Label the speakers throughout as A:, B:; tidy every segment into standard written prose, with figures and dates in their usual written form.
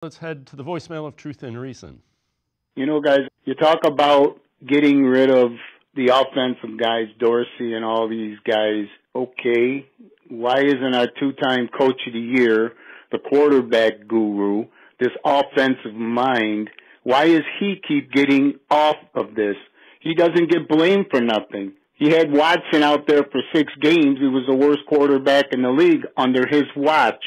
A: Let's head to the voicemail of Truth and Reason.
B: You know, guys, you talk about getting rid of the offensive guys, Dorsey and all these guys. Okay, why isn't our two-time coach of the year, the quarterback guru, this offensive mind, why is he keep getting off of this? He doesn't get blamed for nothing. He had Watson out there for 6 games. He was the worst quarterback in the league under his watch.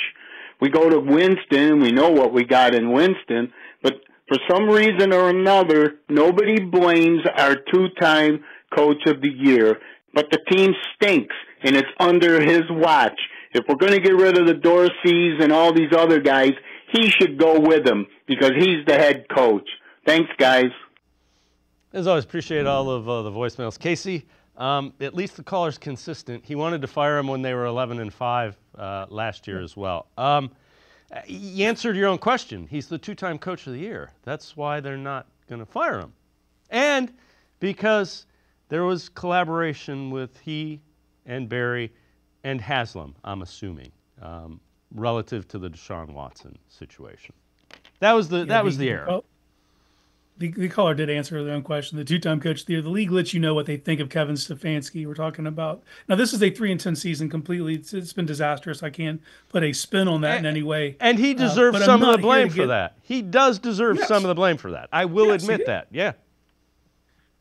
B: We go to Winston, we know what we got in Winston, but for some reason or another, nobody blames our two-time coach of the year, but the team stinks, and it's under his watch. If we're going to get rid of the Dorseys and all these other guys, he should go with them because he's the head coach. Thanks, guys.
A: As always, appreciate all of the voicemails. Casey, at least the caller's consistent. He wanted to fire him when they were 11-5 last year as well. You answered your own question. He's the two-time coach of the year. That's why they're not going to fire him. And because there was collaboration with he and Barry and Haslam, I'm assuming, relative to the Deshaun Watson situation. That was the error.
C: Well, the caller did answer their own question. The two-time coach of the year. The league lets you know what they think of Kevin Stefanski. We're talking about now. This is a 3-10 season completely. It's been disastrous. I can't put a spin on that in any way.
A: And he deserves some of the blame for that. He does deserve some of the blame for that. I will admit that. Yeah.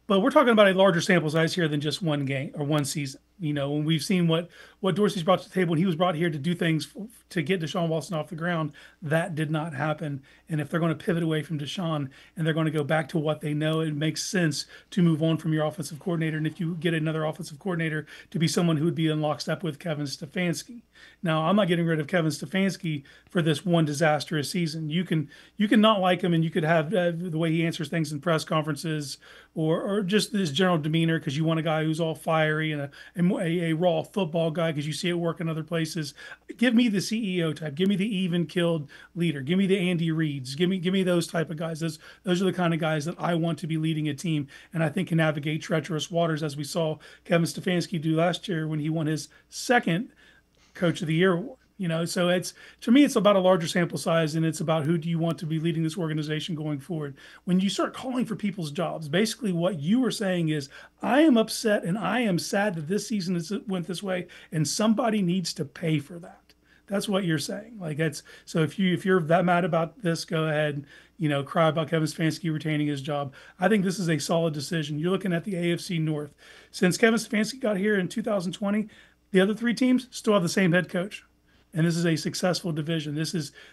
C: But we're talking about a larger sample size here than just one game or one season. You know, when we've seen what Dorsey's brought to the table, when he was brought here to do things to get Deshaun Watson off the ground, that did not happen. And if they're going to pivot away from Deshaun and they're going to go back to what they know, it makes sense to move on from your offensive coordinator. And if you get another offensive coordinator, to be someone who would be in lockstep with Kevin Stefanski. Now, I'm not getting rid of Kevin Stefanski for this one disastrous season. You can not like him, and you could have the way he answers things in press conferences or just his general demeanor because you want a guy who's all fiery and a raw football guy because you see it work in other places. Give me the CEO type. Give me the even-killed leader. Give me the Andy Reids. Give me those type of guys. Those are the kind of guys that I want to be leading a team and I think can navigate treacherous waters, as we saw Kevin Stefanski do last year when he won his second Coach of the Year award. You know, so to me, it's about a larger sample size, and it's about who do you want to be leading this organization going forward. When you start calling for people's jobs, basically what you are saying is, I am upset and I am sad that this season went this way, and somebody needs to pay for that. That's what you're saying. Like so if you're that mad about this, go ahead, cry about Kevin Stefanski retaining his job. I think this is a solid decision. You're looking at the AFC North. Since Kevin Stefanski got here in 2020, the other 3 teams still have the same head coach. And this is a successful division.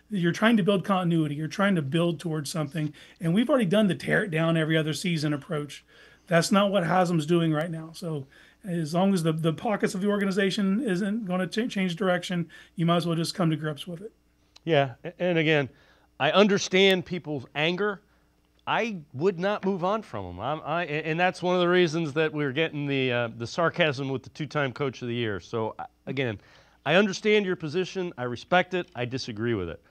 C: You're trying to build continuity. You're trying to build towards something. And we've already done the tear it down every other season approach. That's not what Haslam's doing right now. So as long as the pockets of the organization isn't going to change direction, you might as well just come to grips with it.
A: Yeah, and again, I understand people's anger. I would not move on from him. And that's one of the reasons that we're getting the sarcasm with the two-time coach of the year. So again, I understand your position. I respect it. I disagree with it.